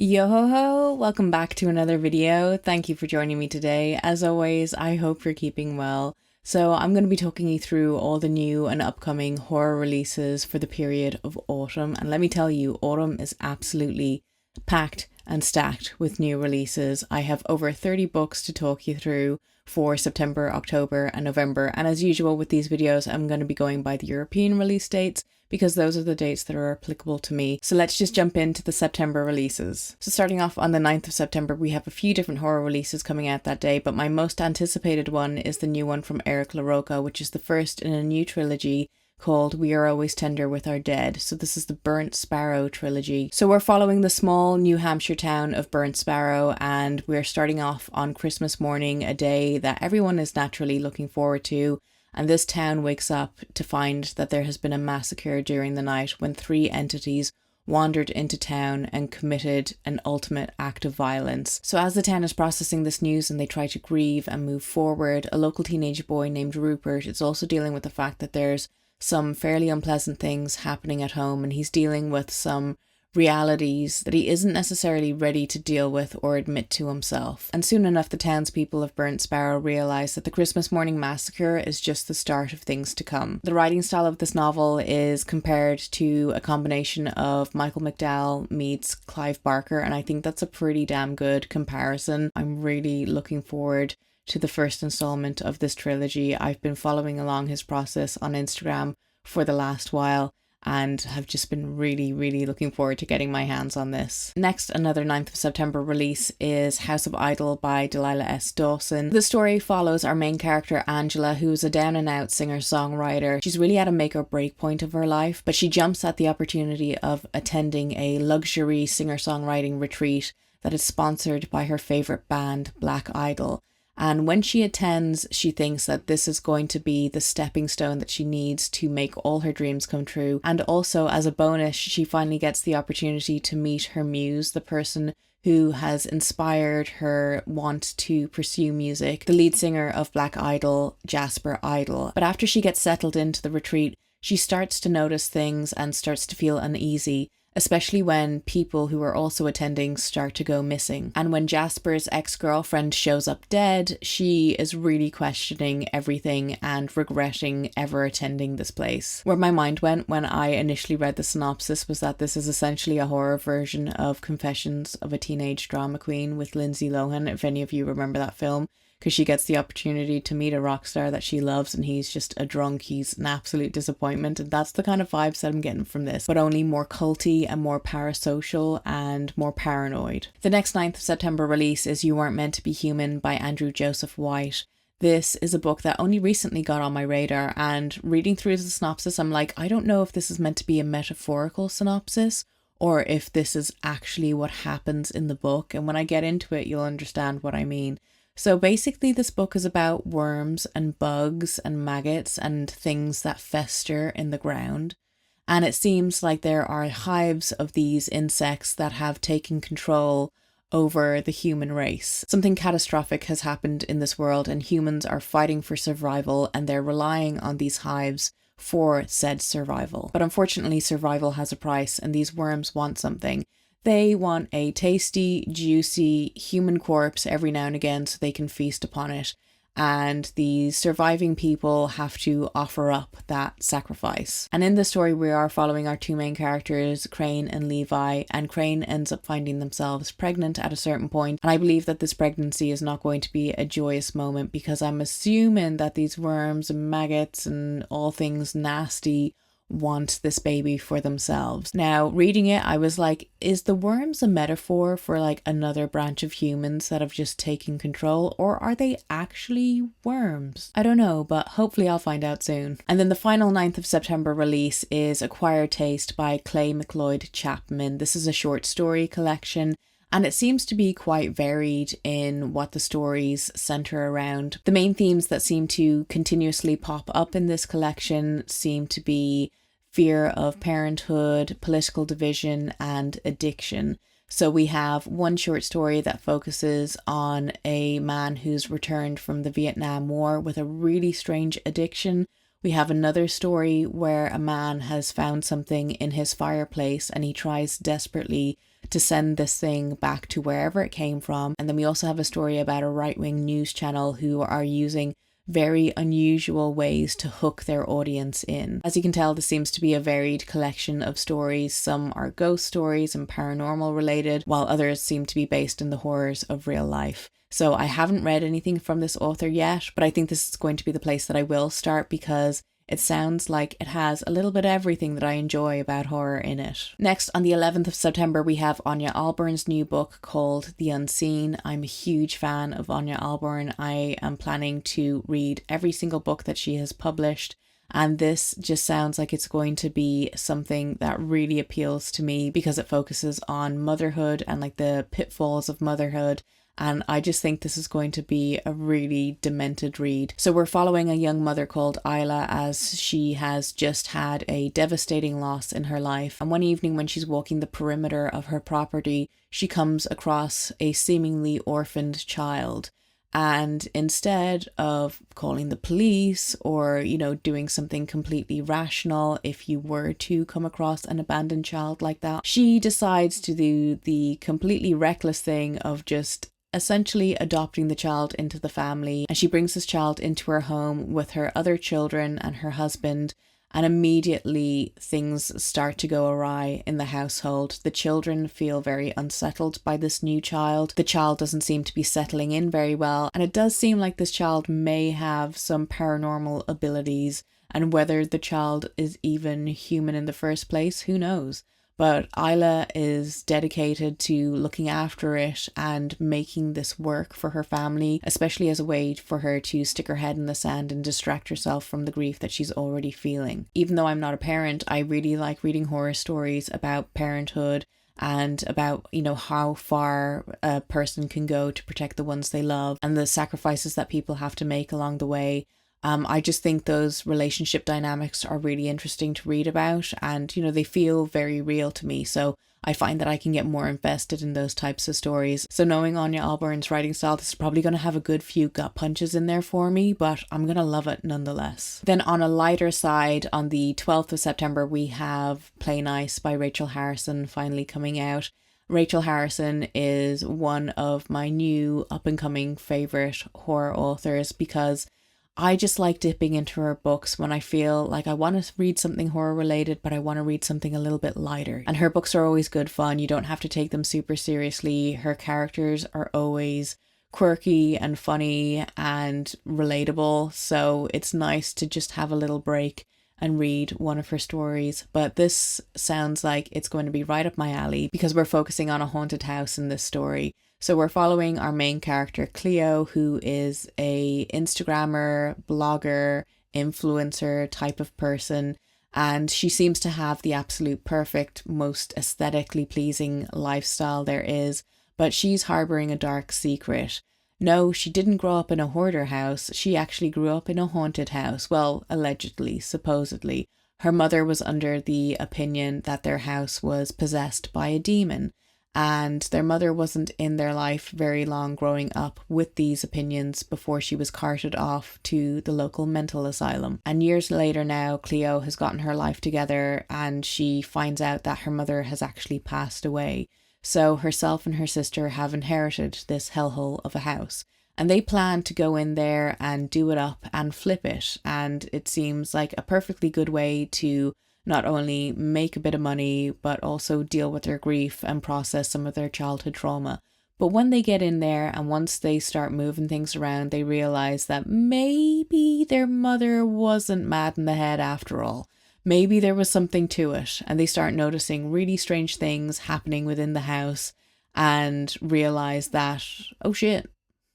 Yo ho ho! Welcome back to another video. Thank you for joining me today. As always, I hope you're keeping well. So I'm going to be talking you through all the new and upcoming horror releases for the period of autumn. And let me tell you, autumn is absolutely packed and stacked with new releases. I have over 30 books to talk you through for September, October and November. And as usual with these videos, I'm going to be going by the European release dates because those are the dates that are applicable to me. So let's just jump into the September releases. So starting off on the 9th of September, we have a few different horror releases coming out that day, but my most anticipated one is the new one from LaRocca, which is the first in a new trilogy called We Are Always Tender with Our Dead. So this is the Burnt Sparrow trilogy. So we're following the small New Hampshire town of Burnt Sparrow, and we're starting off on Christmas morning, a day that everyone is naturally looking forward to. And this town wakes up to find that there has been a massacre during the night when 3 entities wandered into town and committed an ultimate act of violence. So as the town is processing this news and they try to grieve and move forward, a local teenage boy named Rupert is also dealing with the fact that there's some fairly unpleasant things happening at home, and he's dealing with some realities that he isn't necessarily ready to deal with or admit to himself. And soon enough, the townspeople of Burnt Sparrow realise that the Christmas morning massacre is just the start of things to come. The writing style of this novel is compared to a combination of Michael McDowell meets Clive Barker, and I think that's a pretty damn good comparison. I'm really looking forward to the first installment of this trilogy. I've been following along his process on Instagram for the last while and have just been really looking forward to getting my hands on this. Next, another 9th of September release is House of Idyll by Delilah S. Dawson. The story follows our main character Angela, who is a down and out singer-songwriter. She's really at a make or break point of her life, but she jumps at the opportunity of attending a luxury singer-songwriting retreat that is sponsored by her favourite band, Black Idyll. And when she attends, she thinks that this is going to be the stepping stone that she needs to make all her dreams come true. And also, as a bonus, she finally gets the opportunity to meet her muse, the person who has inspired her want to pursue music, the lead singer of Black Idyll, Jasper Idyll. But after she gets settled into the retreat, she starts to notice things and starts to feel uneasy, especially when people who are also attending start to go missing. And when Jasper's ex-girlfriend shows up dead, she is really questioning everything and regretting ever attending this place. Where my mind went when I initially read the synopsis was that this is essentially a horror version of Confessions of a Teenage Drama Queen with Lindsay Lohan, if any of you remember that film, because she gets the opportunity to meet a rock star that she loves and he's just a drunk, he's an absolute disappointment, and that's the kind of vibes that I'm getting from this, but only more culty and more parasocial and more paranoid. The next 9th of September release is You Weren't Meant to Be Human by Andrew Joseph White. This is a book that only recently got on my radar, and reading through the synopsis I'm like, I don't know if this is meant to be a metaphorical synopsis or if this is actually what happens in the book, and when I get into it you'll understand what I mean. So basically this book is about worms and bugs and maggots and things that fester in the ground. And it seems like there are hives of these insects that have taken control over the human race. Something catastrophic has happened in this world and humans are fighting for survival, and they're relying on these hives for said survival. But unfortunately survival has a price, and these worms want something. They want a tasty, juicy human corpse every now and again so they can feast upon it. And the surviving people have to offer up that sacrifice. And in the story we are following our 2 main characters, Crane and Levi, and Crane ends up finding themselves pregnant at a certain point. And I believe that this pregnancy is not going to be a joyous moment, because I'm assuming that these worms and maggots and all things nasty want this baby for themselves. Now, reading it, I was like, is the worms a metaphor for like another branch of humans that have just taken control, or are they actually worms? I don't know, but hopefully I'll find out soon. And then the final 9th of September release is Acquired Taste by McLeod Chapman. This is a short story collection, and it seems to be quite varied in what the stories centre around. The main themes that seem to continuously pop up in this collection seem to be fear of parenthood, political division, and addiction. So we have one short story that focuses on a man who's returned from the Vietnam War with a really strange addiction. We have another story where a man has found something in his fireplace and he tries desperately to send this thing back to wherever it came from. And then we also have a story about a right-wing news channel who are using very unusual ways to hook their audience in. As you can tell, this seems to be a varied collection of stories. Some are ghost stories and paranormal related, while others seem to be based in the horrors of real life. So I haven't read anything from this author yet, but I think this is going to be the place that I will start because it sounds like it has a little bit of everything that I enjoy about horror in it. Next, on the 11th of September, we have Ania Ahlborn's new book called The Unseen. I'm a huge fan of Ania Ahlborn. I am planning to read every single book that she has published, and this just sounds like it's going to be something that really appeals to me because it focuses on motherhood and like the pitfalls of motherhood. And I just think this is going to be a really demented read. So we're following a young mother called Delilah as she has just had a devastating loss in her life. And one evening when she's walking the perimeter of her property, she comes across a seemingly orphaned child. And instead of calling the police or, doing something completely rational, if you were to come across an abandoned child like that, she decides to do the completely reckless thing of just essentially adopting the child into the family. And she brings this child into her home with her other children and her husband, and immediately things start to go awry in the household. The children feel very unsettled by this new child. The child doesn't seem to be settling in very well, and it does seem like this child may have some paranormal abilities, and whether the child is even human in the first place, who knows? But Isla is dedicated to looking after it and making this work for her family, especially as a way for her to stick her head in the sand and distract herself from the grief that she's already feeling. Even though I'm not a parent, I really like reading horror stories about parenthood and about, how far a person can go to protect the ones they love and the sacrifices that people have to make along the way. I just think those relationship dynamics are really interesting to read about, and they feel very real to me, so I find that I can get more invested in those types of stories. So knowing Ania Ahlborn's writing style, this is probably going to have a good few gut punches in there for me, but I'm going to love it nonetheless. Then on a lighter side, on the 12th of September, we have Play Nice by Rachel Harrison finally coming out. Rachel Harrison is one of my new up-and-coming favourite horror authors because I just like dipping into her books when I feel like I want to read something horror related, but I want to read something a little bit lighter. And her books are always good fun. You don't have to take them super seriously. Her characters are always quirky and funny and relatable. So it's nice to just have a little break and read one of her stories. But this sounds like it's going to be right up my alley because we're focusing on a haunted house in this story. So we're following our main character, Cleo, who is a Instagrammer, blogger, influencer type of person. And she seems to have the absolute perfect, most aesthetically pleasing lifestyle there is. But she's harboring a dark secret. No, she didn't grow up in a hoarder house. She actually grew up in a haunted house. Well, allegedly, supposedly. Her mother was under the opinion that their house was possessed by a demon. And their mother wasn't in their life very long growing up with these opinions before she was carted off to the local mental asylum. And years later now, Cleo has gotten her life together and she finds out that her mother has actually passed away. So herself and her sister have inherited this hellhole of a house. And they plan to go in there and do it up and flip it. And it seems like a perfectly good way to not only make a bit of money, but also deal with their grief and process some of their childhood trauma. But when they get in there and once they start moving things around, they realize that maybe their mother wasn't mad in the head after all. Maybe there was something to it, and they start noticing really strange things happening within the house and realize that, oh shit,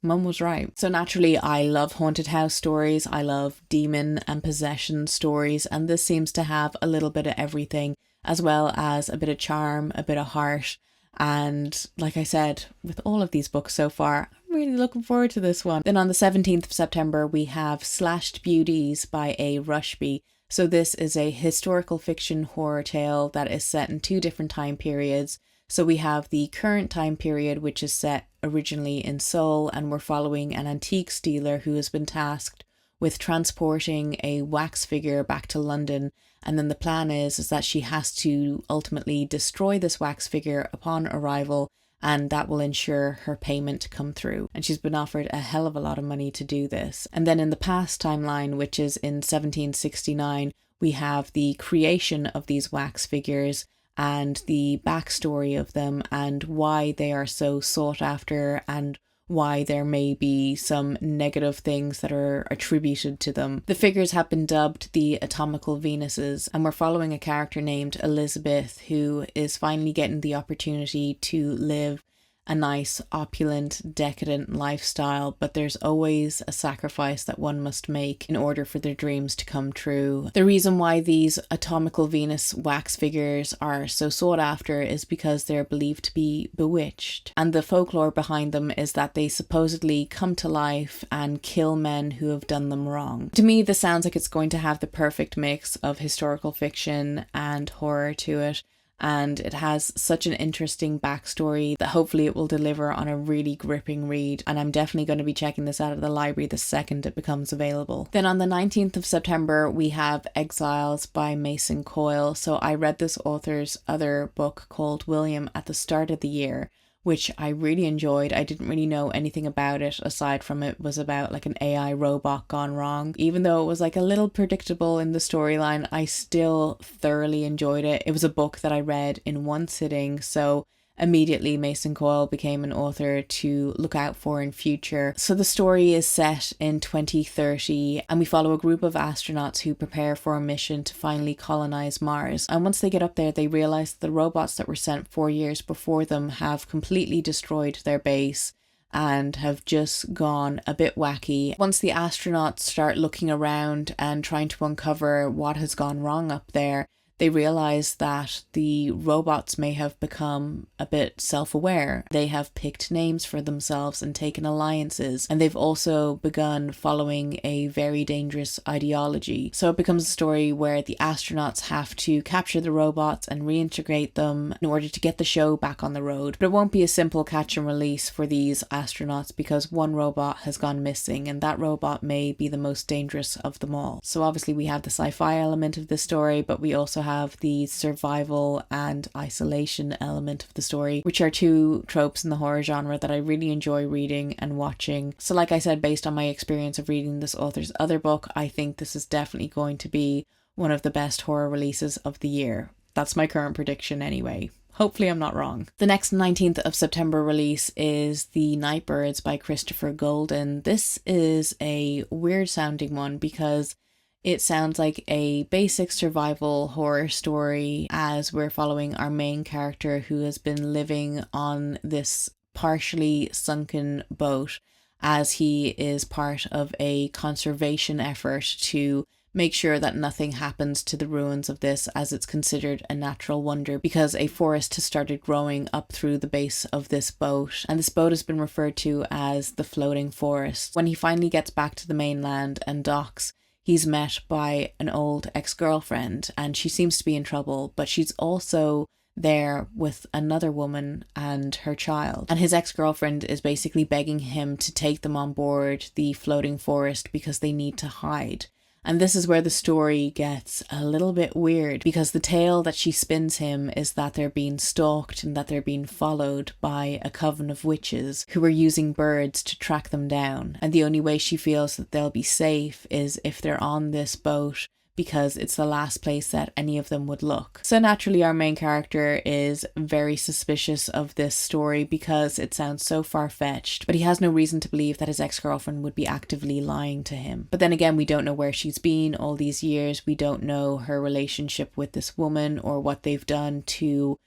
Mum was right. So naturally, I love haunted house stories. I love demon and possession stories. And this seems to have a little bit of everything, as well as a bit of charm, a bit of heart. And like I said, with all of these books so far, I'm really looking forward to this one. Then on the 17th of September, we have Slashed Beauties by A. Rushby. So this is a historical fiction horror tale that is set in two different time periods. So we have the current time period, which is set originally in Seoul, and we're following an antiques dealer who has been tasked with transporting a wax figure back to London. And then the plan is that she has to ultimately destroy this wax figure upon arrival, and that will ensure her payment to come through. And she's been offered a hell of a lot of money to do this. And then in the past timeline, which is in 1769, we have the creation of these wax figures and the backstory of them and why they are so sought after and why there may be some negative things that are attributed to them. The figures have been dubbed the Atomical Venuses, and we're following a character named Elizabeth who is finally getting the opportunity to live a nice, opulent, decadent lifestyle, but there's always a sacrifice that one must make in order for their dreams to come true. The reason why these Atomical Venus wax figures are so sought after is because they're believed to be bewitched, and the folklore behind them is that they supposedly come to life and kill men who have done them wrong. To me, this sounds like it's going to have the perfect mix of historical fiction and horror to it. And it has such an interesting backstory that hopefully it will deliver on a really gripping read, and I'm definitely going to be checking this out at the library the second it becomes available. Then on the 19th of September we have Exiles by Mason Coile. So I read this author's other book called William at the start of the year, which I really enjoyed. I didn't really know anything about it aside from it was about like an AI robot gone wrong. Even though it was like a little predictable in the storyline, I still thoroughly enjoyed it. It was a book that I read in one sitting, so immediately Mason Coile became an author to look out for in future. So the story is set in 2030 and we follow a group of astronauts who prepare for a mission to finally colonize Mars. And once they get up there, they realize that the robots that were sent 4 years before them have completely destroyed their base and have just gone a bit wacky. Once the astronauts start looking around and trying to uncover what has gone wrong up there, they realize that the robots may have become a bit self-aware. They have picked names for themselves and taken alliances, and they've also begun following a very dangerous ideology. So it becomes a story where the astronauts have to capture the robots and reintegrate them in order to get the show back on the road. But it won't be a simple catch and release for these astronauts because one robot has gone missing, and that robot may be the most dangerous of them all. So obviously we have the sci-fi element of the story, but we also have the survival and isolation element of the story, which are two tropes in the horror genre that I really enjoy reading and watching. So like I said, based on my experience of reading this author's other book, I think this is definitely going to be one of the best horror releases of the year. That's my current prediction anyway. Hopefully I'm not wrong. The next 19th of September release is The Nightbirds by Christopher Golden. This is a weird sounding one because it sounds like a basic survival horror story as we're following our main character who has been living on this partially sunken boat as he is part of a conservation effort to make sure that nothing happens to the ruins of this, as it's considered a natural wonder because a forest has started growing up through the base of this boat, and this boat has been referred to as the floating forest. When he finally gets back to the mainland and docks, he's met by an old ex-girlfriend and she seems to be in trouble, but she's also there with another woman and her child. And his ex-girlfriend is basically begging him to take them on board the floating forest because they need to hide. And this is where the story gets a little bit weird because the tale that she spins him is that they're being stalked and that they're being followed by a coven of witches who are using birds to track them down. And the only way she feels that they'll be safe is if they're on this boat because it's the last place that any of them would look. So naturally our main character is very suspicious of this story because it sounds so far-fetched, but he has no reason to believe that his ex-girlfriend would be actively lying to him. But then again, we don't know where she's been all these years. We don't know her relationship with this woman or what they've done to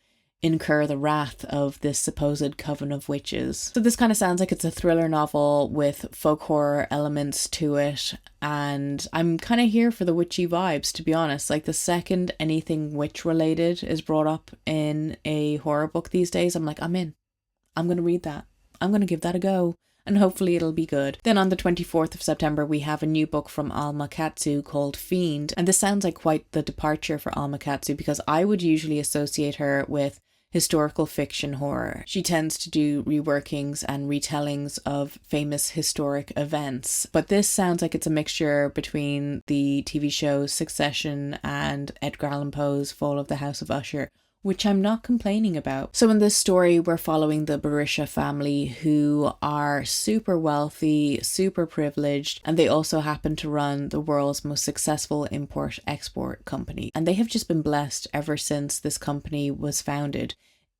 incur the wrath of this supposed coven of witches. So this kind of sounds like it's a thriller novel with folk horror elements to it, and I'm kind of here for the witchy vibes, to be honest. Like the second anything witch related is brought up in a horror book these days, I'm like, I'm in. I'm gonna read that. I'm gonna give that a go. And hopefully it'll be good. Then on the 24th of September, we have a new book from Alma Katsu called Fiend. And this sounds like quite the departure for Alma Katsu because I would usually associate her with historical fiction horror. She tends to do reworkings and retellings of famous historic events, but this sounds like it's a mixture between the TV shows Succession and Edgar Allan Poe's Fall of the House of Usher, which I'm not complaining about. So in this story, we're following the Berisha family, who are super wealthy, super privileged, and they also happen to run the world's most successful import-export company. And they have just been blessed ever since this company was founded,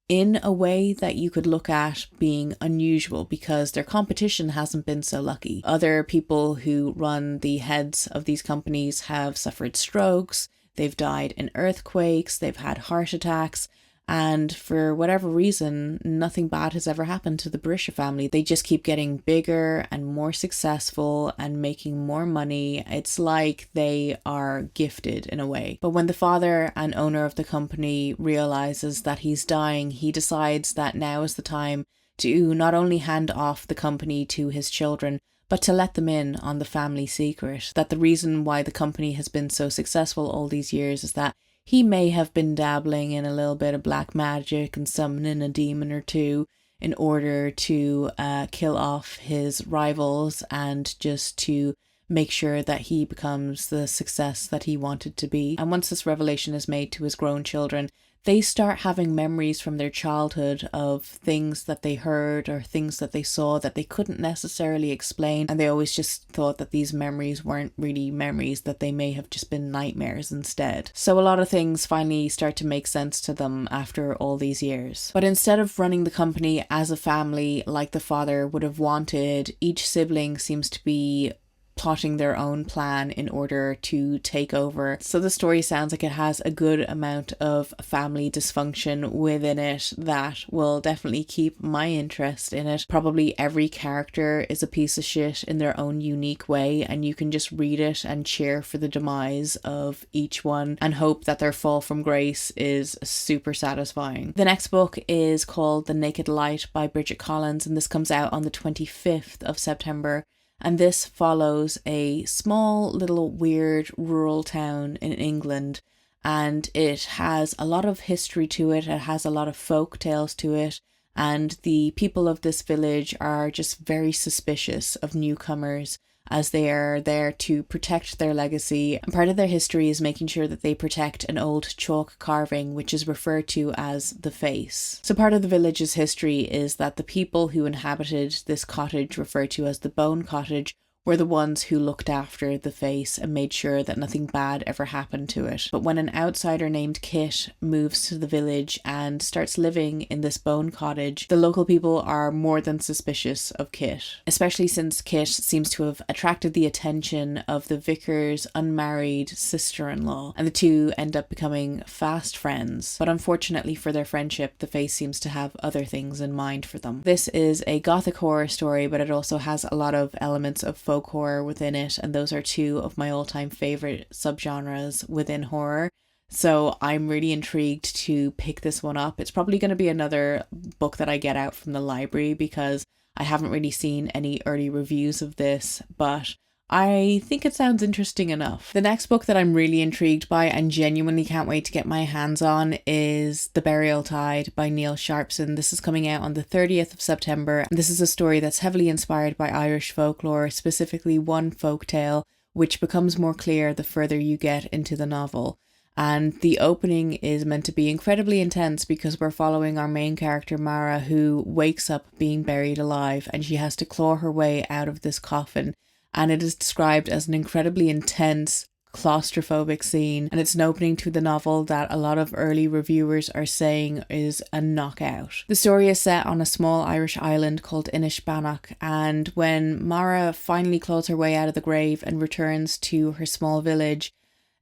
in a way that you could look at being unusual, because their competition hasn't been so lucky. Other people who run the heads of these companies have suffered strokes, they've died in earthquakes, they've had heart attacks, and for whatever reason, nothing bad has ever happened to the Berisha family. They just keep getting bigger and more successful and making more money. It's like they are gifted in a way. But when the father and owner of the company realizes that he's dying, he decides that now is the time to not only hand off the company to his children, but to let them in on the family secret, that the reason why the company has been so successful all these years is that he may have been dabbling in a little bit of black magic and summoning a demon or two in order to kill off his rivals and just to make sure that he becomes the success that he wanted to be. And once this revelation is made to his grown children, they start having memories from their childhood of things that they heard or things that they saw that they couldn't necessarily explain, and they always just thought that these memories weren't really memories, that they may have just been nightmares instead. So a lot of things finally start to make sense to them after all these years. But instead of running the company as a family like the father would have wanted, each sibling seems to be plotting their own plan in order to take over. So the story sounds like it has a good amount of family dysfunction within it that will definitely keep my interest in it. Probably every character is a piece of shit in their own unique way, and you can just read it and cheer for the demise of each one and hope that their fall from grace is super satisfying. The next book is called The Naked Light by Bridget Collins, and this comes out on the 25th of September. And this follows a small little weird rural town in England, and it has a lot of history to it. It has a lot of folk tales to it, and the people of this village are just very suspicious of newcomers, as they are there to protect their legacy. And part of their history is making sure that they protect an old chalk carving, which is referred to as the face. So part of the village's history is that the people who inhabited this cottage, referred to as the Bone Cottage, were the ones who looked after the face and made sure that nothing bad ever happened to it. But when an outsider named Kit moves to the village and starts living in this bone cottage, the local people are more than suspicious of Kit, especially since Kit seems to have attracted the attention of the vicar's unmarried sister-in-law, and the two end up becoming fast friends. But unfortunately for their friendship, the face seems to have other things in mind for them. This is a gothic horror story, but it also has a lot of elements of folk horror within it, and those are two of my all-time favorite subgenres within horror. So I'm really intrigued to pick this one up. It's probably going to be another book that I get out from the library because I haven't really seen any early reviews of this, but I think it sounds interesting enough. The next book that I'm really intrigued by and genuinely can't wait to get my hands on is The Burial Tide by Neil Sharpson. This is coming out on the 30th of September. This is a story that's heavily inspired by Irish folklore, specifically one folktale, which becomes more clear the further you get into the novel. And the opening is meant to be incredibly intense because we're following our main character Mara, who wakes up being buried alive, and she has to claw her way out of this coffin. And it is described as an incredibly intense, claustrophobic scene, and it's an opening to the novel that a lot of early reviewers are saying is a knockout. The story is set on a small Irish island called Inishbannach, and when Mara finally claws her way out of the grave and returns to her small village,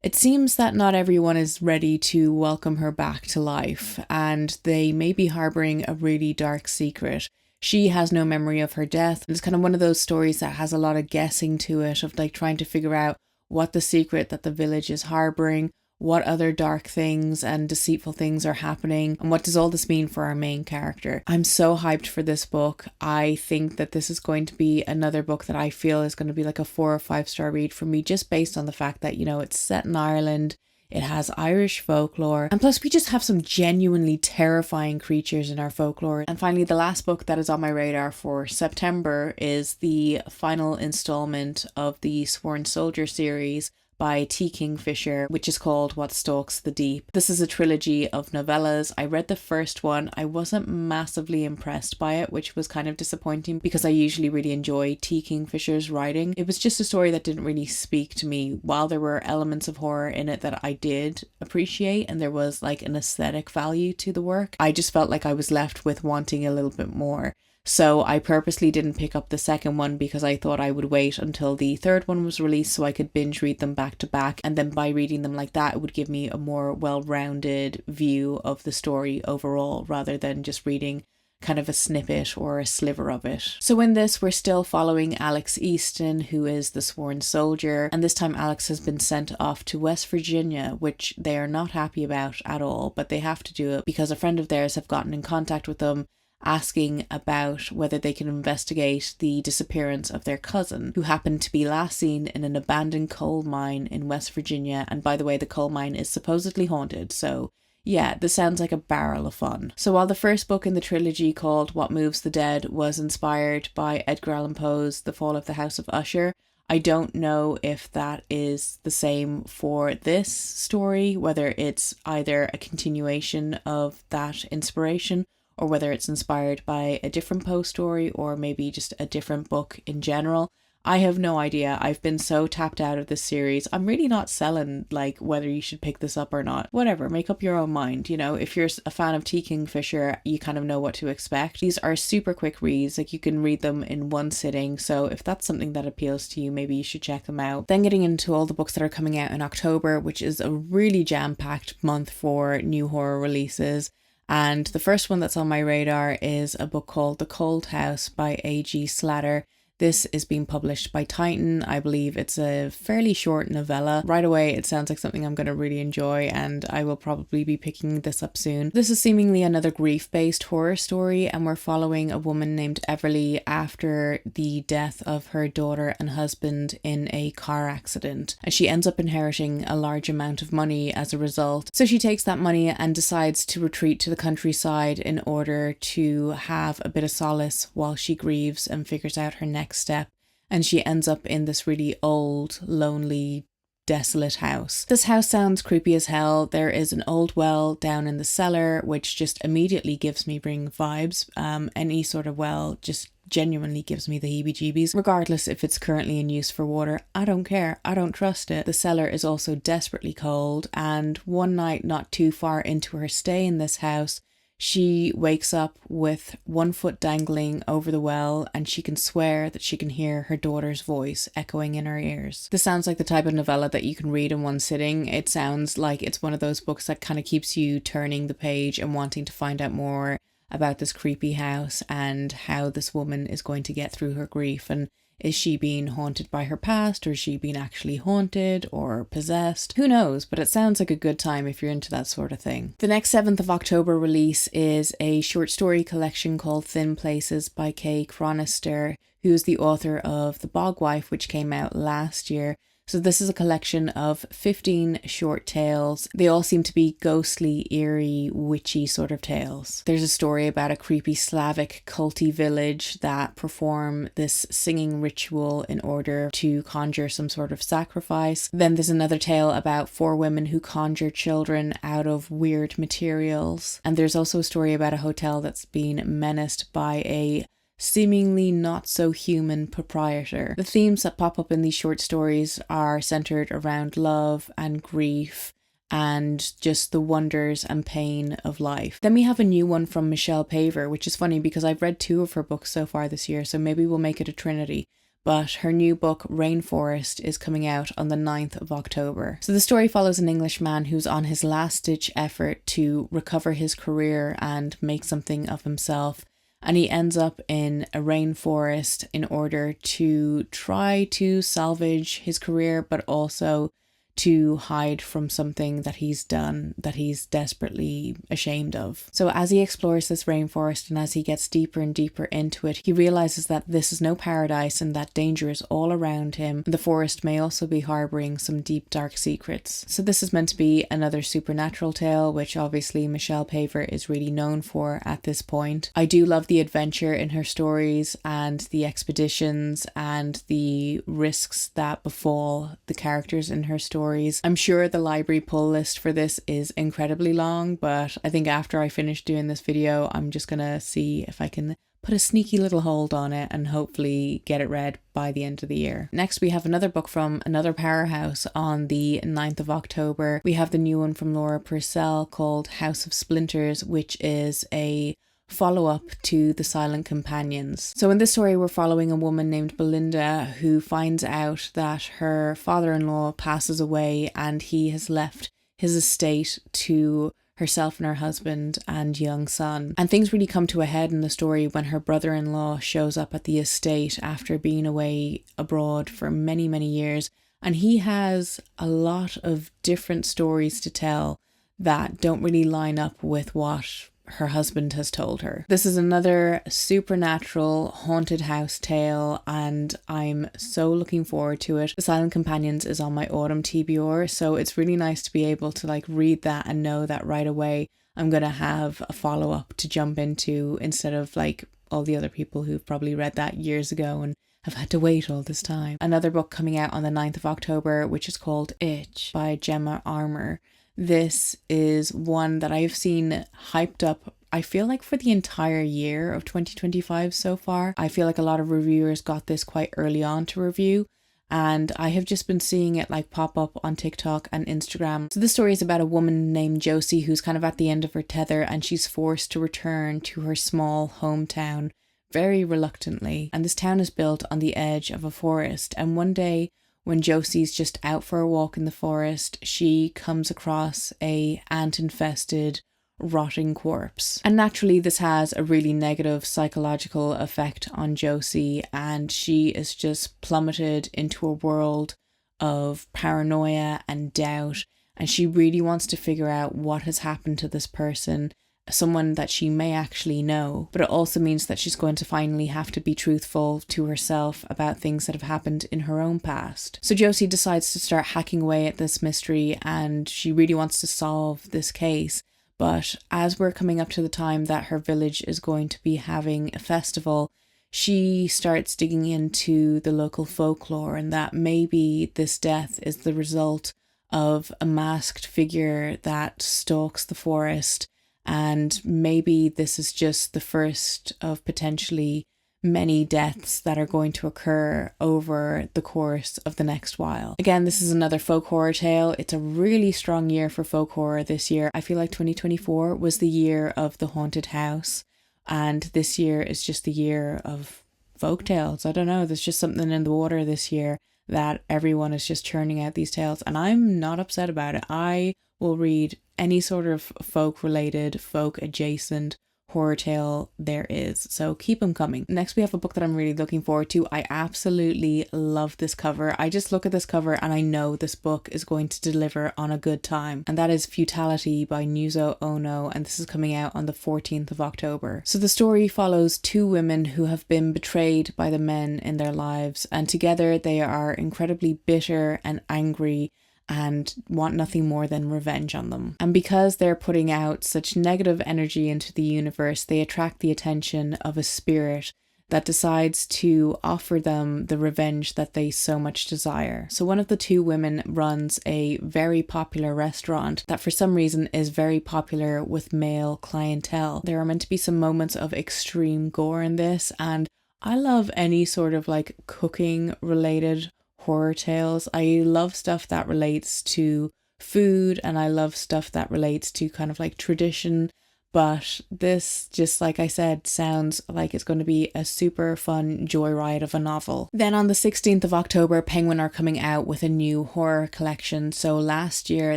it seems that not everyone is ready to welcome her back to life, and they may be harbouring a really dark secret. She has no memory of her death. It's kind of one of those stories that has a lot of guessing to it, of like trying to figure out what the secret that the village is harbouring, what other dark things and deceitful things are happening, and what does all this mean for our main character. I'm so hyped for this book. I think that this is going to be another book that I feel is going to be like a 4 or 5 star read for me, just based on the fact that, you know, it's set in Ireland. It has Irish folklore, and plus we just have some genuinely terrifying creatures in our folklore. And finally, the last book that is on my radar for September is the final installment of the Sworn Soldier series by T. Kingfisher, which is called What Stalks the Deep. This is a trilogy of novellas. I read the first one. I wasn't massively impressed by it, which was kind of disappointing because I usually really enjoy T. Kingfisher's writing. It was just a story that didn't really speak to me. While there were elements of horror in it that I did appreciate, and there was like an aesthetic value to the work, I just felt like I was left with wanting a little bit more. So I purposely didn't pick up the second one because I thought I would wait until the third one was released so I could binge read them back to back. And then by reading them like that, it would give me a more well-rounded view of the story overall rather than just reading kind of a snippet or a sliver of it. So in this, we're still following Alex Easton, who is the sworn soldier. And this time Alex has been sent off to West Virginia, which they are not happy about at all, but they have to do it because a friend of theirs have gotten in contact with them asking about whether they can investigate the disappearance of their cousin, who happened to be last seen in an abandoned coal mine in West Virginia. And by the way, the coal mine is supposedly haunted, so yeah, this sounds like a barrel of fun. So while the first book in the trilogy, called What Moves the Dead, was inspired by Edgar Allan Poe's The Fall of the House of Usher, I don't know if that is the same for this story, whether it's either a continuation of that inspiration or whether it's inspired by a different Poe story or maybe just a different book in general. I have no idea. I've been so tapped out of this series. I'm really not selling like whether you should pick this up or not. Whatever, make up your own mind. You know, if you're a fan of T. Kingfisher, you kind of know what to expect. These are super quick reads, like you can read them in one sitting. So if that's something that appeals to you, maybe you should check them out. Then getting into all the books that are coming out in October, which is a really jam-packed month for new horror releases. And the first one that's on my radar is a book called The Cold House by A.G. Slatter. This is being published by Titan. I believe it's a fairly short novella. Right away, it sounds like something I'm going to really enjoy, and I will probably be picking this up soon. This is seemingly another grief-based horror story, and we're following a woman named Everly after the death of her daughter and husband in a car accident. And she ends up inheriting a large amount of money as a result. So she takes that money and decides to retreat to the countryside in order to have a bit of solace while she grieves and figures out her next step, and she ends up in this really old, lonely, desolate house. This house sounds creepy as hell. There is an old well down in the cellar, which just immediately gives me Ring vibes. Any sort of well just genuinely gives me the heebie-jeebies, regardless if it's currently in use for water. I don't care. I don't trust it. The cellar is also desperately cold, and one night not too far into her stay in this house, she wakes up with one foot dangling over the well, and she can swear that she can hear her daughter's voice echoing in her ears. This sounds like the type of novella that you can read in one sitting. It sounds like it's one of those books that kind of keeps you turning the page and wanting to find out more about this creepy house and how this woman is going to get through her grief. And is she being haunted by her past, or is she being actually haunted or possessed? Who knows, but it sounds like a good time if you're into that sort of thing. The next 7th of October release is a short story collection called Thin Places by Chronister, who is the author of The Bogwife, which came out last year. So this is a collection of 15 short tales. They all seem to be ghostly, eerie, witchy sort of tales. There's a story about a creepy Slavic culty village that perform this singing ritual in order to conjure some sort of sacrifice. Then there's another tale about 4 women who conjure children out of weird materials. And there's also a story about a hotel that's been menaced by a seemingly not so human proprietor. The themes that pop up in these short stories are centered around love and grief and just the wonders and pain of life. Then we have a new one from Michelle Paver, which is funny because I've read 2 of her books so far this year, so maybe we'll make it a trinity. But her new book, Rainforest, is coming out on the 9th of October. So the story follows an Englishman who's on his last-ditch effort to recover his career and make something of himself. And he ends up in a rainforest in order to try to salvage his career, but also to hide from something that he's done that he's desperately ashamed of. So as he explores this rainforest and as he gets deeper and deeper into it, he realizes that this is no paradise and that danger is all around him. The forest may also be harboring some deep dark secrets. So this is meant to be another supernatural tale, which obviously Michelle Paver is really known for at this point. I do love the adventure in her stories and the expeditions and the risks that befall the characters in her stories. I'm sure the library pull list for this is incredibly long, but I think after I finish doing this video, I'm just gonna see if I can put a sneaky little hold on it and hopefully get it read by the end of the year. Next, we have another book from another powerhouse on the 9th of October. We have the new one from Laura Purcell called House of Splinters, which is a follow-up to The Silent Companions. So in this story, we're following a woman named Belinda who finds out that her father-in-law passes away and he has left his estate to herself and her husband and young son. And things really come to a head in the story when her brother-in-law shows up at the estate after being away abroad for many, many years. And he has a lot of different stories to tell that don't really line up with what her husband has told her. This is another supernatural haunted house tale and I'm so looking forward to it. The Silent Companions is on my autumn TBR, so it's really nice to be able to like read that and know that right away I'm gonna have a follow-up to jump into instead of like all the other people who've probably read that years ago and have had to wait all this time. Another book coming out on the 9th of October, which is called Itch by Gemma Armour. This is one that I've seen hyped up, I feel like for the entire year of 2025 so far. I feel like a lot of reviewers got this quite early on to review and I have just been seeing it like pop up on TikTok and Instagram. So this story is about a woman named Josie who's kind of at the end of her tether and she's forced to return to her small hometown very reluctantly. And this town is built on the edge of a forest, and one day when Josie's just out for a walk in the forest, she comes across a ant-infested, rotting corpse. And naturally this has a really negative psychological effect on Josie, and she is just plummeted into a world of paranoia and doubt, and she really wants to figure out what has happened to this person, someone that she may actually know. But it also means that she's going to finally have to be truthful to herself about things that have happened in her own past. So Josie decides to start hacking away at this mystery and she really wants to solve this case. But as we're coming up to the time that her village is going to be having a festival, she starts digging into the local folklore and that maybe this death is the result of a masked figure that stalks the forest. And maybe this is just the first of potentially many deaths that are going to occur over the course of the next while. Again, this is another folk horror tale. It's a really strong year for folk horror this year. I feel like 2024 was the year of the haunted house, and this year is just the year of folk tales. I don't know, there's just something in the water this year that everyone is just churning out these tales, and I'm not upset about it. I will read any sort of folk related, folk adjacent horror tale there is, so keep them coming. Next we have a book that I'm really looking forward to. I absolutely love this cover. I just look at this cover and I know this book is going to deliver on a good time, and that is Futility by Nuzo Onoh, and this is coming out on the 14th of October. So the story follows two women who have been betrayed by the men in their lives, and together they are incredibly bitter and angry and want nothing more than revenge on them. And because they're putting out such negative energy into the universe, they attract the attention of a spirit that decides to offer them the revenge that they so much desire. So one of the two women runs a very popular restaurant that for some reason is very popular with male clientele. There are meant to be some moments of extreme gore in this, and I love any sort of like cooking related horror tales. I love stuff that relates to food and I love stuff that relates to kind of like tradition, but this, just like I said, sounds like it's going to be a super fun joyride of a novel. Then on the 16th of October, Penguin are coming out with a new horror collection. So last year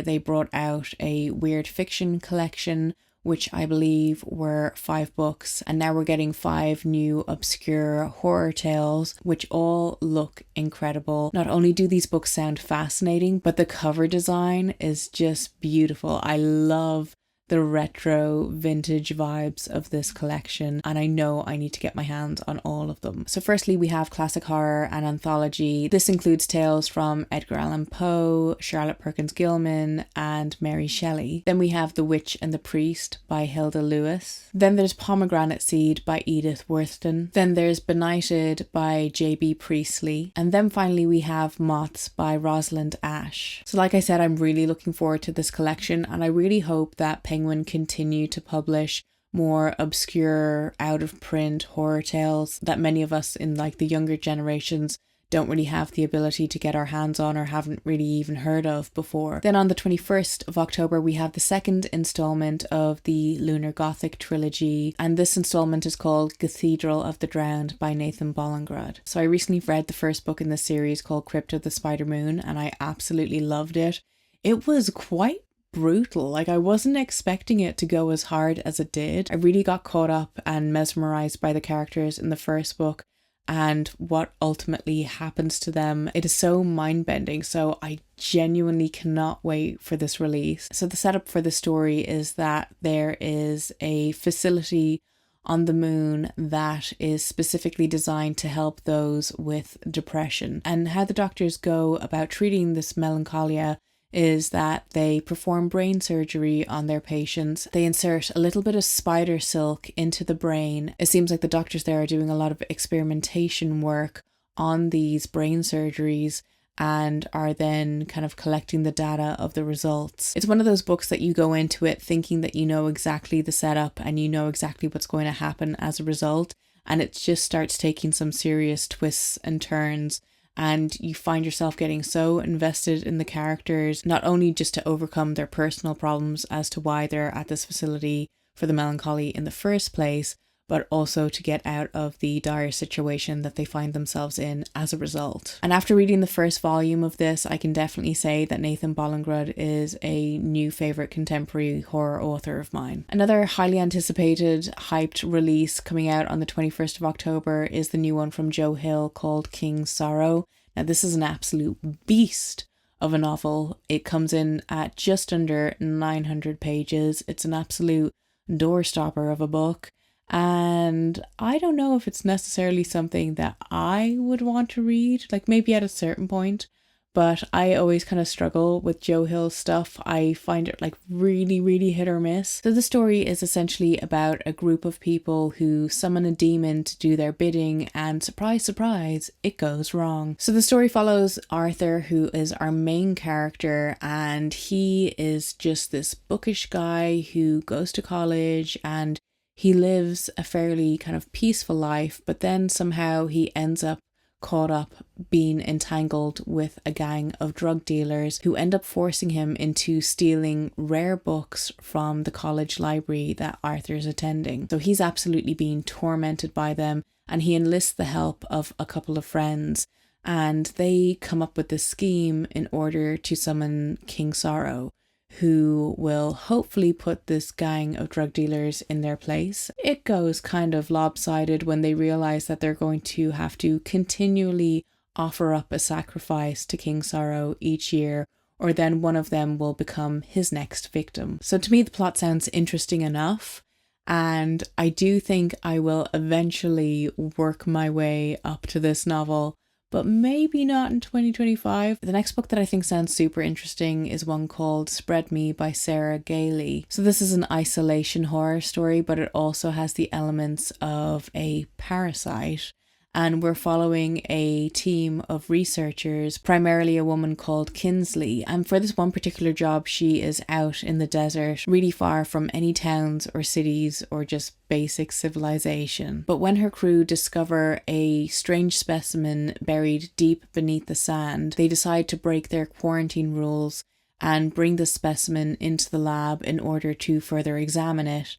they brought out a weird fiction collection which I believe were 5 books, and now we're getting 5 new obscure horror tales, which all look incredible. Not only do these books sound fascinating, but the cover design is just beautiful. I love the retro vintage vibes of this collection, and I know I need to get my hands on all of them. So firstly, we have classic horror and anthology. This includes tales from Edgar Allan Poe, Charlotte Perkins Gilman, and Mary Shelley. Then we have The Witch and the Priest by Hilda Lewis. Then there's Pomegranate Seed by Edith Worthington. Then there's Benighted by J.B. Priestley. And then finally we have Moths by Rosalind Ash. So like I said, I'm really looking forward to this collection, and I really hope that Penguin continue to publish more obscure, out of print horror tales that many of us in like the younger generations don't really have the ability to get our hands on or haven't really even heard of before. Then on the 21st of October, we have the second installment of the Lunar Gothic trilogy, and this installment is called Cathedral of the Drowned by Nathan Bollingrud. So I recently read the first book in this series called Crypt of the Spider Moon, and I absolutely loved it. It was quite brutal. Like, I wasn't expecting it to go as hard as it did. I really got caught up and mesmerized by the characters in the first book and what ultimately happens to them. It is so mind-bending, so I genuinely cannot wait for this release. So the setup for the story is that there is a facility on the moon that is specifically designed to help those with depression, and how the doctors go about treating this melancholia is that they perform brain surgery on their patients. They insert a little bit of spider silk into the brain. It seems like the doctors there are doing a lot of experimentation work on these brain surgeries and are then kind of collecting the data of the results. It's one of those books that you go into it thinking that you know exactly the setup and you know exactly what's going to happen as a result, and it just starts taking some serious twists and turns. And you find yourself getting so invested in the characters, not only just to overcome their personal problems as to why they're at this facility for the melancholy in the first place, but also to get out of the dire situation that they find themselves in as a result. And after reading the first volume of this, I can definitely say that Nathan Bollingrud is a new favourite contemporary horror author of mine. Another highly anticipated, hyped release coming out on the 21st of October is the new one from Joe Hill called King's Sorrow. Now this is an absolute beast of a novel. It comes in at just under 900 pages. It's an absolute doorstopper of a book. And I don't know if it's necessarily something that I would want to read, like maybe at a certain point, but I always kind of struggle with Joe Hill's stuff. I find it like really hit or miss. So the story is essentially about a group of people who summon a demon to do their bidding, and surprise, surprise, it goes wrong. So the story follows Arthur, who is our main character, and he is just this bookish guy who goes to college and he lives a fairly kind of peaceful life, but then somehow he ends up caught up being entangled with a gang of drug dealers who end up forcing him into stealing rare books from the college library that Arthur's attending. So he's absolutely being tormented by them, and he enlists the help of a couple of friends, and they come up with this scheme in order to summon King Sorrow, who will hopefully put this gang of drug dealers in their place. It goes kind of lopsided when they realize that they're going to have to continually offer up a sacrifice to King Sorrow each year, or then one of them will become his next victim. So to me, the plot sounds interesting enough, and I do think I will eventually work my way up to this novel, but maybe not in 2025. The next book that I think sounds super interesting is one called Spread Me by Sarah Gailey. So this is an isolation horror story, but it also has the elements of a parasite. And we're following a team of researchers, primarily a woman called Kinsley. And for this one particular job, she is out in the desert, really far from any towns or cities or just basic civilization. But when her crew discover a strange specimen buried deep beneath the sand, they decide to break their quarantine rules and bring the specimen into the lab in order to further examine it.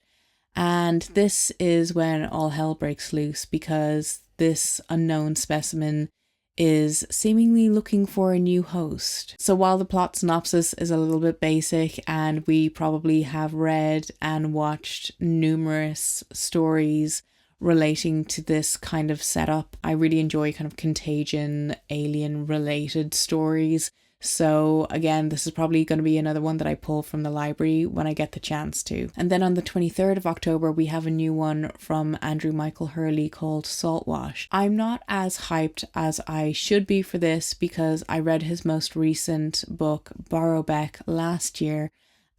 And this is when all hell breaks loose, because this unknown specimen is seemingly looking for a new host. So while the plot synopsis is a little bit basic and we probably have read and watched numerous stories relating to this kind of setup, I really enjoy kind of Contagion, alien related stories. So again, this is probably going to be another one that I pull from the library when I get the chance to. And then on the 23rd of October, we have a new one from Andrew Michael Hurley called Saltwash. I'm not as hyped as I should be for this because I read his most recent book, Borrowbeck, last year,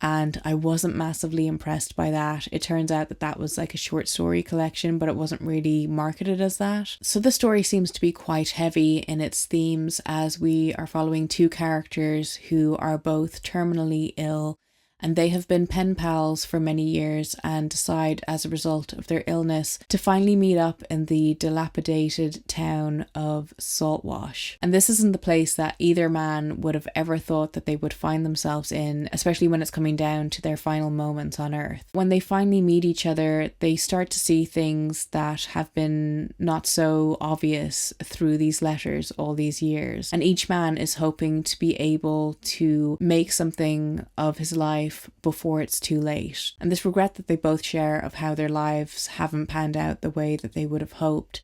and I wasn't massively impressed by that. It turns out that that was like a short story collection, but it wasn't really marketed as that. So the story seems to be quite heavy in its themes, as we are following two characters who are both terminally ill, and they have been pen pals for many years and decide as a result of their illness to finally meet up in the dilapidated town of Saltwash. And this isn't the place that either man would have ever thought that they would find themselves in, especially when it's coming down to their final moments on Earth. When they finally meet each other, they start to see things that have been not so obvious through these letters all these years. And each man is hoping to be able to make something of his life before it's too late. And this regret that they both share of how their lives haven't panned out the way that they would have hoped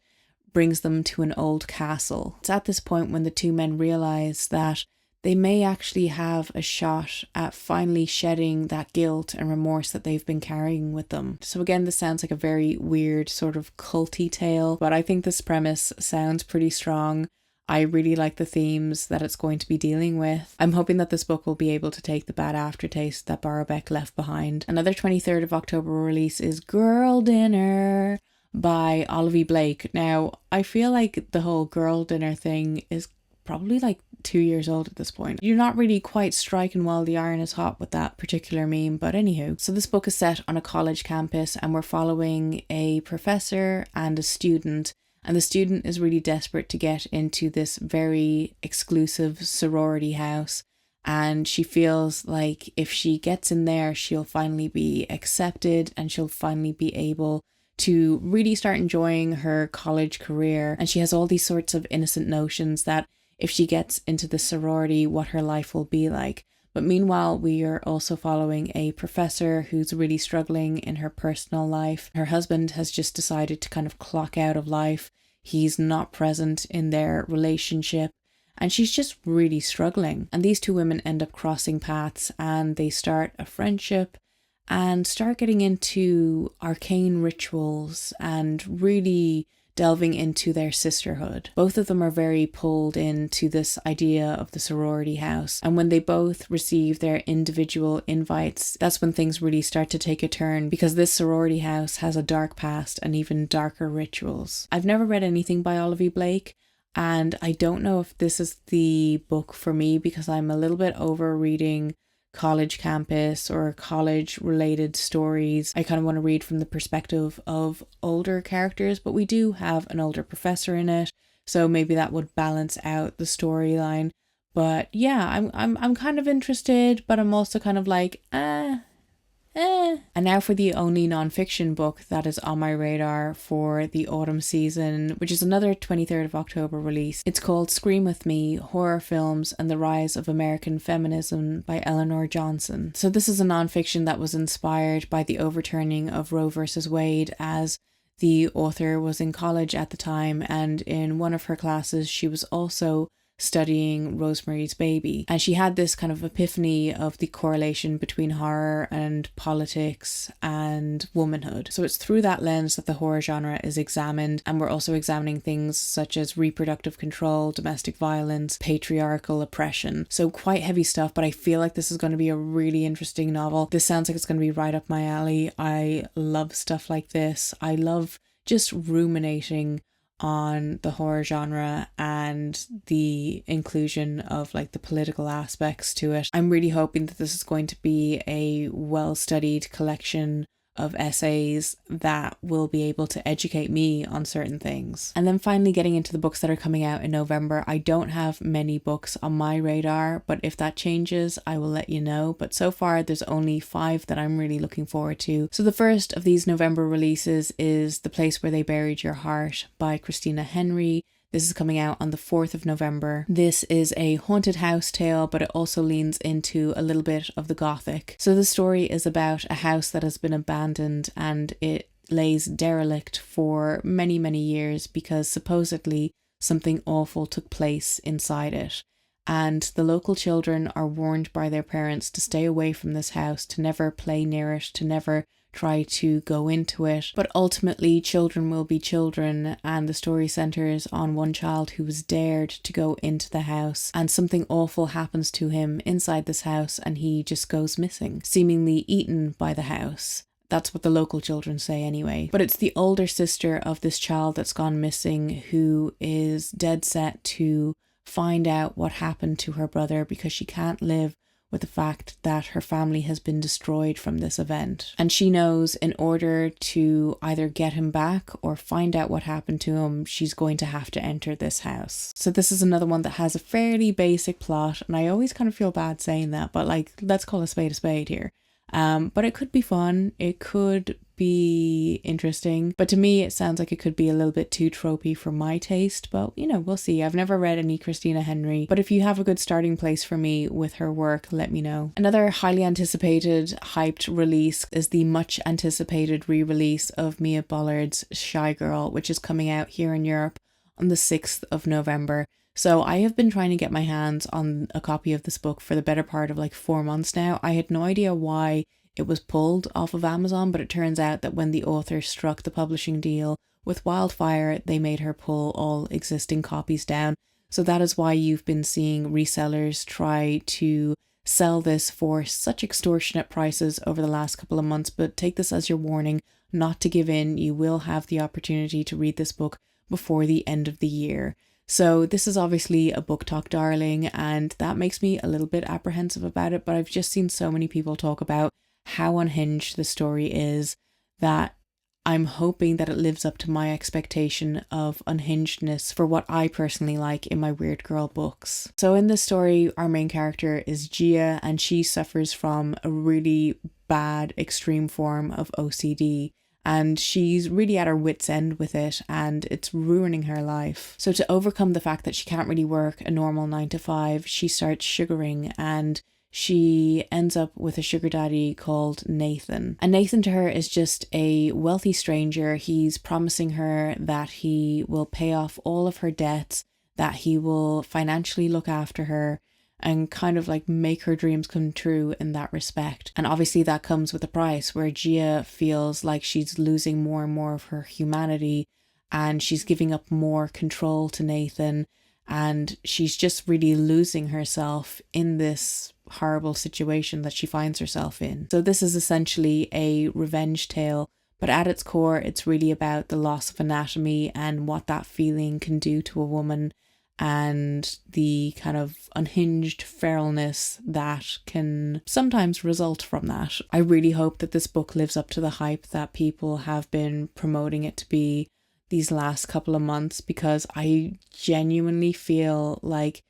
brings them to an old castle. It's at this point when the two men realize that they may actually have a shot at finally shedding that guilt and remorse that they've been carrying with them. So again, this sounds like a very weird sort of culty tale, but I think this premise sounds pretty strong. I really like the themes that it's going to be dealing with. I'm hoping that this book will be able to take the bad aftertaste that Borrowbeck left behind. Another 23rd of October release is Girl Dinner by Olivia Blake. Now, I feel like the whole girl dinner thing is probably like 2 years old at this point. You're not really quite striking while the iron is hot with that particular meme, but anywho. So this book is set on a college campus and we're following a professor and a student. And the student is really desperate to get into this very exclusive sorority house. And she feels like if she gets in there, she'll finally be accepted and she'll finally be able to really start enjoying her college career. And she has all these sorts of innocent notions that if she gets into the sorority, what her life will be like. But meanwhile, we are also following a professor who's really struggling in her personal life. Her husband has just decided to kind of clock out of life. He's not present in their relationship and she's just really struggling. And these two women end up crossing paths and they start a friendship and start getting into arcane rituals and really delving into their sisterhood. Both of them are very pulled into this idea of the sorority house. And when they both receive their individual invites, that's when things really start to take a turn, because this sorority house has a dark past and even darker rituals. I've never read anything by Olivia Blake, and I don't know if this is the book for me because I'm a little bit over reading college campus or college related stories. I kind of want to read from the perspective of older characters, but we do have an older professor in it, so maybe that would balance out the storyline. But yeah, I'm kind of interested, but I'm also kind of like And now for the only non-fiction book that is on my radar for the autumn season, which is another 23rd of October release. It's called Scream With Me, Horror Films and the Rise of American Feminism by Eleanor Johnson. So this is a non-fiction that was inspired by the overturning of Roe versus Wade, as the author was in college at the time, and in one of her classes she was also studying Rosemary's Baby, and she had this kind of epiphany of the correlation between horror and politics and womanhood. So it's through that lens that the horror genre is examined, and we're also examining things such as reproductive control, domestic violence, patriarchal oppression. So quite heavy stuff, but I feel like this is going to be a really interesting novel. This sounds like it's going to be right up my alley. I love stuff like this. I love just ruminating on the horror genre and the inclusion of like the political aspects to it. I'm really hoping that this is going to be a well-studied collection of essays that will be able to educate me on certain things. And then finally getting into the books that are coming out in November. I don't have many books on my radar, but if that changes, I will let you know. But so far, there's only 5 that I'm really looking forward to. So the first of these November releases is The Place Where They Buried Your Heart by Christina Henry. This is coming out on the 4th of November. This is a haunted house tale, but it also leans into a little bit of the gothic. So the story is about a house that has been abandoned and it lays derelict for many, many years because supposedly something awful took place inside it. And the local children are warned by their parents to stay away from this house, to never play near it, to never try to go into it. But ultimately, children will be children, and the story centers on one child who was dared to go into the house, and something awful happens to him inside this house, and he just goes missing, seemingly eaten by the house. That's what the local children say anyway. But it's the older sister of this child that's gone missing who is dead set to find out what happened to her brother, because she can't live with the fact that her family has been destroyed from this event. And she knows in order to either get him back or find out what happened to him, she's going to have to enter this house. So this is another one that has a fairly basic plot, and I always kind of feel bad saying that, but like, let's call a spade here. But it could be fun, it could be interesting, but to me it sounds like it could be a little bit too tropey for my taste, but you know, we'll see. I've never read any Christina Henry, but if you have a good starting place for me with her work, let me know. Another highly anticipated, hyped release is the much anticipated re-release of Mia Bollard's Shy Girl, which is coming out here in Europe on the 6th of November. So I have been trying to get my hands on a copy of this book for the better part of like 4 months now. I had no idea why it was pulled off of Amazon, but it turns out that when the author struck the publishing deal with Wildfire, they made her pull all existing copies down. So that is why you've been seeing resellers try to sell this for such extortionate prices over the last couple of months. But take this as your warning not to give in. You will have the opportunity to read this book before the end of the year. So this is obviously a book talk darling, and that makes me a little bit apprehensive about it, but I've just seen so many people talk about how unhinged the story is that I'm hoping that it lives up to my expectation of unhingedness for what I personally like in my weird girl books. So in this story, our main character is Gia, and she suffers from a really bad extreme form of OCD. And she's really at her wit's end with it, and it's ruining her life. So to overcome the fact that she can't really work a normal 9 to 5, she starts sugaring, and she ends up with a sugar daddy called Nathan. And Nathan to her is just a wealthy stranger. He's promising her that he will pay off all of her debts, that he will financially look after her, and kind of like make her dreams come true in that respect. And obviously that comes with a price, where Gia feels like she's losing more and more of her humanity, and she's giving up more control to Nathan, and she's just really losing herself in this horrible situation that she finds herself in. So this is essentially a revenge tale, but at its core it's really about the loss of anatomy and what that feeling can do to a woman, and the kind of unhinged feralness that can sometimes result from that. I really hope that this book lives up to the hype that people have been promoting it to be these last couple of months, because I genuinely feel like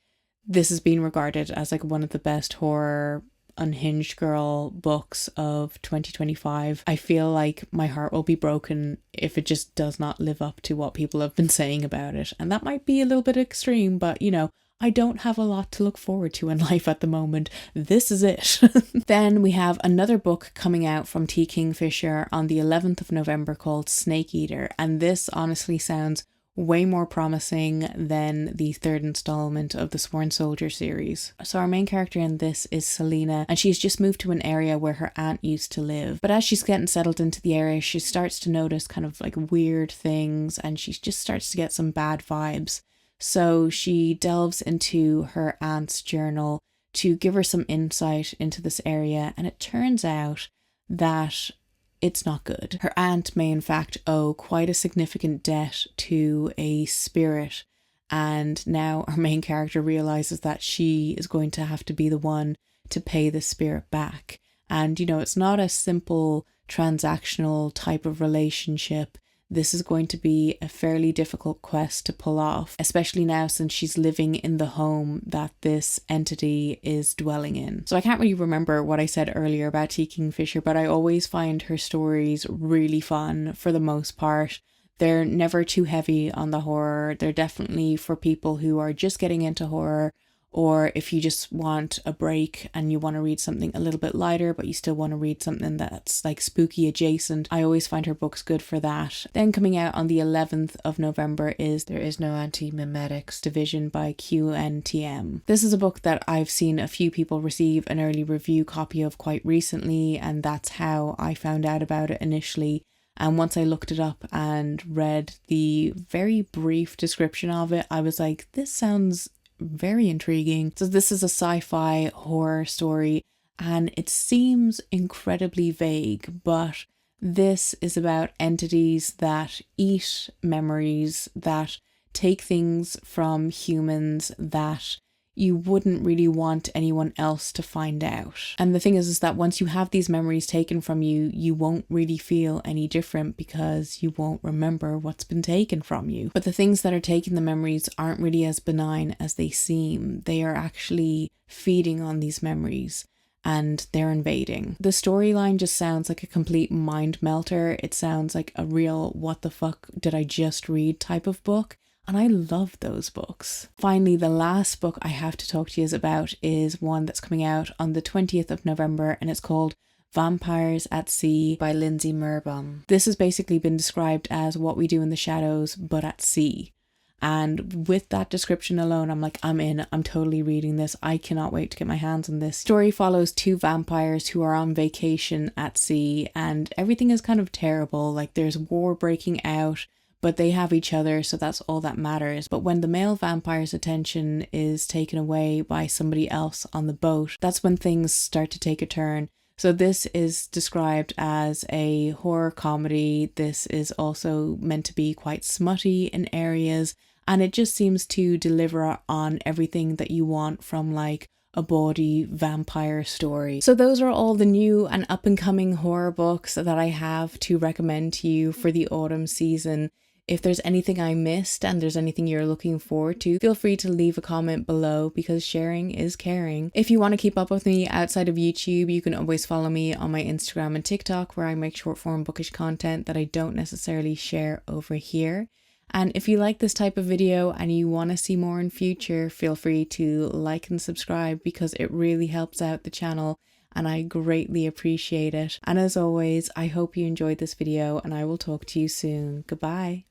this has been regarded as like one of the best horror unhinged girl books of 2025. I feel like my heart will be broken if it just does not live up to what people have been saying about it. And that might be a little bit extreme, but you know, I don't have a lot to look forward to in life at the moment. This is it. Then we have another book coming out from Kingfisher on the 11th of November called Snake Eater. And this honestly sounds way more promising than the third installment of the Sworn Soldier series. So our main character in this is Selena, and she's just moved to an area where her aunt used to live. But as she's getting settled into the area, she starts to notice kind of like weird things, and she just starts to get some bad vibes. So she delves into her aunt's journal to give her some insight into this area, and it turns out that it's not good. Her aunt may in fact owe quite a significant debt to a spirit, and now our main character realizes that she is going to have to be the one to pay the spirit back. And you know, it's not a simple transactional type of relationship. This is going to be a fairly difficult quest to pull off, especially now since she's living in the home that this entity is dwelling in. So I can't really remember what I said earlier about Kingfisher, but I always find her stories really fun for the most part. They're never too heavy on the horror. They're definitely for people who are just getting into horror, or if you just want a break and you want to read something a little bit lighter, but you still want to read something that's like spooky adjacent. I always find her books good for that. Then coming out on the 11th of November is There Is No Anti-Memetics Division by QNTM. This is a book that I've seen a few people receive an early review copy of quite recently, and that's how I found out about it initially. And once I looked it up and read the very brief description of it, I was like, this sounds very intriguing. So this is a sci-fi horror story, and it seems incredibly vague, but this is about entities that eat memories, that take things from humans that you wouldn't really want anyone else to find out. And the thing is that once you have these memories taken from you, you won't really feel any different because you won't remember what's been taken from you. But the things that are taking the memories aren't really as benign as they seem. They are actually feeding on these memories, and they're invading. The storyline just sounds like a complete mind melter. It sounds like a real what the fuck did I just read type of book. And I love those books. Finally, the last book I have to talk to you about is one that's coming out on the 20th of November, and it's called Vampires at Sea by Lindsay Merbum. This has basically been described as What We Do in the Shadows, but at sea. And with that description alone, I'm like, I'm in. I'm totally reading this. I cannot wait to get my hands on this. Story follows two vampires who are on vacation at sea, and everything is kind of terrible. Like, there's war breaking out, but they have each other, so that's all that matters. But when the male vampire's attention is taken away by somebody else on the boat, that's when things start to take a turn. So this is described as a horror comedy. This is also meant to be quite smutty in areas, and it just seems to deliver on everything that you want from like a bawdy vampire story. So those are all the new and up and coming horror books that I have to recommend to you for the autumn season. If there's anything I missed and there's anything you're looking forward to, feel free to leave a comment below because sharing is caring. If you want to keep up with me outside of YouTube, you can always follow me on my Instagram and TikTok, where I make short form bookish content that I don't necessarily share over here. And if you like this type of video and you want to see more in future, feel free to like and subscribe because it really helps out the channel and I greatly appreciate it. And as always, I hope you enjoyed this video and I will talk to you soon. Goodbye.